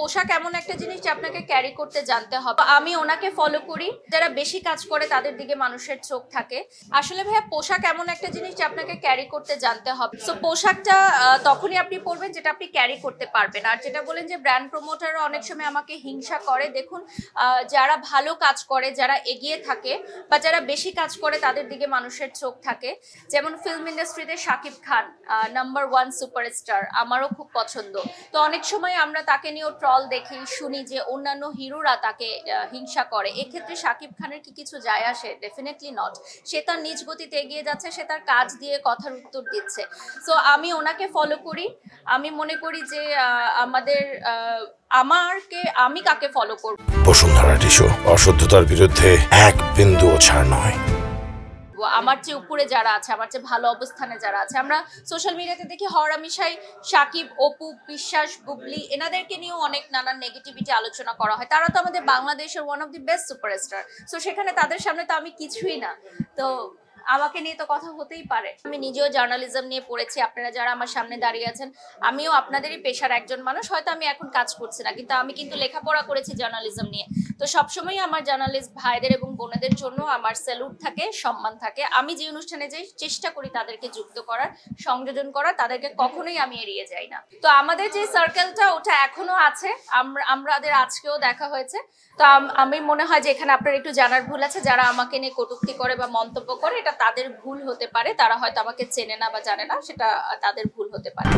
পোশাক এমন একটা জিনিস যে আপনাকে ক্যারি করতে জানতে হবে। আমি ওনাকে ফলো করি, যারা বেশি কাজ করে তাদের দিকে মানুষের চোখ থাকে। আসলে ভাইয়া পোশাক এমন একটা জিনিস যে আপনাকে ক্যারি করতে জানতে হবে। সো পোশাকটা তখনই আপনি পরবেন যেটা আপনি ক্যারি করতে পারবেন। আর যেটা বলেন যে ব্র্যান্ড প্রমোটাররা অনেক সময় আমাকে হিংসা করে, দেখুন যারা ভালো কাজ করে, যারা এগিয়ে থাকে বা যারা বেশি কাজ করে তাদের দিকে মানুষের চোখ থাকে। যেমন ফিল্ম ইন্ডাস্ট্রিতে শাকিব খান নাম্বার 1 সুপারস্টার, আমারও খুব পছন্দ। তো অনেক সময় আমরা তাকে নিয়েও ট্রল দেখি, শুনি যে অন্যান্য হিরোরা তাকে হিংসা করে। এক্ষেত্রে শাকিব খানের কি কিছু যায় আসে? Definitely not. সে তার নিজ গতিতে এগিয়ে যাচ্ছে, সে তার কাজ দিয়ে কথার উত্তর দিচ্ছে। সো আমি ওনাকে ফলো করি। আমি মনে করি যে আমি কাকে ফলো করব। বসুন্ধরা টিস্যু, অশুদ্ধতার বিরুদ্ধে এক বিন্দুও ছাড় নয়। আমার চেয়ে উপরে যারা আছে, আমার চেয়ে ভালো অবস্থানে যারা আছে, আমরা সোশ্যাল মিডিয়াতে দেখি হরহামেশাই সাকিব, অপু, বিশ্বাস, বুবলি এনাদেরকে নিয়েও অনেক নানান নেগেটিভিটি আলোচনা করা হয়। তারা তো আমাদের বাংলাদেশের one of the best superstar. So সেখানে তাদের সামনে তো আমি কিছুই না। তো আমাকে নিয়ে তো কথা হতেই পারে। আমি নিজেও জার্নালিজম নিয়ে পড়েছি। আপনারা যারা আমার সামনে দাঁড়িয়ে আছেন, আমিও আপনাদেরই পেশার একজন মানুষ। হয়তো আমি এখন কাজ করছি না, কিন্তু আমি কিন্তু লেখাপড়া করেছি জার্নালিজম নিয়ে। তো সবসময় আমার জার্নালিস্ট ভাইদের এবং বোনেদের জন্য আমার স্যালুট থাকে, সম্মান থাকে। আমি যে অনুষ্ঠানে যাই চেষ্টা করি তাদেরকে যুক্ত করার, সংযোজন করার, তাদেরকে কখনোই আমি এড়িয়ে যাই না। তো আমাদের যে সার্কেলটা ওটা এখনো আছে, আমাদের আজকেও দেখা হয়েছে। তো আমি মনে হয় যে এখানে আপনার একটু জানার ভুল আছে। যারা আমাকে নিয়ে কটূক্তি করে বা মন্তব্য করে, এটা তাদের ভুল হতে পারে। তারা হয়তো আমাকে চেনে না বা জানে না, সেটা তাদের ভুল হতে পারে।